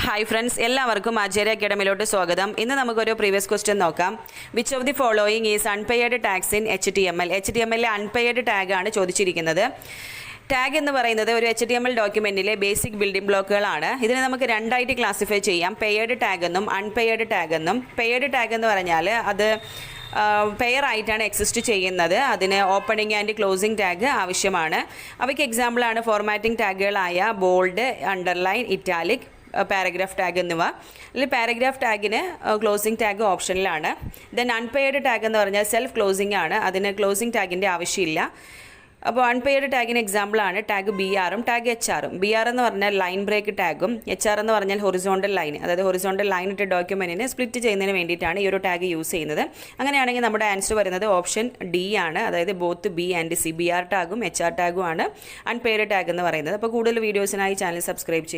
Hi friends, എല്ലാവർക്കും ആചാര്യ അക്കാഡമിയിലോട്ട് സ്വാഗതം. ഇന്ന് നമുക്കൊരു പ്രീവിയസ് ക്വസ്റ്റ്യൻ നോക്കാം. Which of the following is unpaid tags in HTML? HTML unpaid tag ആണ് ചോദിച്ചിരിക്കുന്നത്. ടാഗ് എന്ന് പറയുന്നത് ഒരു HTML ഡോക്യുമെൻറ്റിലെ ബേസിക് ബിൽഡിംഗ് ബ്ലോക്കുകളാണ്. ഇതിനെ നമുക്ക് രണ്ടായിട്ട് ക്ലാസിഫൈ ചെയ്യാം, പെയ്ഡ് ടാഗ് എന്നും അൺപെയ്ഡ് ടാഗ് എന്നും. പെയ്ഡ് ടാഗ് എന്ന് പറഞ്ഞാൽ അത് പെയർ ആയിട്ടാണ് എക്സിസ്റ്റ് ചെയ്യുന്നത്. അതിന് ഓപ്പണിംഗ് ആൻഡ് ക്ലോസിംഗ് ടാഗ് ആവശ്യമാണ്. അവയ്ക്ക് എക്സാമ്പിളാണ് ഫോർമാറ്റിംഗ് ടാഗുകളായ bold, underline, italic, paragraph tag എന്നിവ. ഇതിൽ പാരഗ്രാഫ് ടാഗിന് ക്ലോസിംഗ് ടാഗ് ഓപ്ഷനിലാണ്. ദെൻ അൺപെയ്ഡ് ടാഗ് എന്ന് പറഞ്ഞാൽ സെൽഫ് ക്ലോസിംഗ് ആണ്, അതിന് ക്ലോസിംഗ് ടാഗിൻ്റെ ആവശ്യമില്ല. അപ്പോൾ അൺപെയ്ഡ് ടാഗിന് എക്സാമ്പിളാണ് ടാഗ് BRും ടാഗ് HRും. BR എന്ന് പറഞ്ഞാൽ ലൈൻ ബ്രേക്ക് ടാഗും HR എന്ന് പറഞ്ഞാൽ ഹൊറിസോണ്ടൽ ലൈൻ, അതായത് ഹൊറിസോണ്ടൽ ലൈൻ ഇട്ട് ഡോക്യുമെൻറ്റിനെ സ്പ്ലിറ്റ് ചെയ്യുന്നതിന് വേണ്ടിയിട്ടാണ് ഈ ഒരു ടാഗ് യൂസ് ചെയ്യുന്നത്. അങ്ങനെയാണെങ്കിൽ നമ്മുടെ ആൻസർ വരുന്നത് ഓപ്ഷൻ D ആണ്, അതായത് both B and C. BR ടാഗും HR ടാഗും ആണ് അൺപെയ്ഡ് ടാഗ് എന്ന് പറയുന്നത്. അപ്പോൾ കൂടുതൽ വീഡിയോസിനായി ചാനൽ സബ്സ്ക്രൈബ് ചെയ്യുക.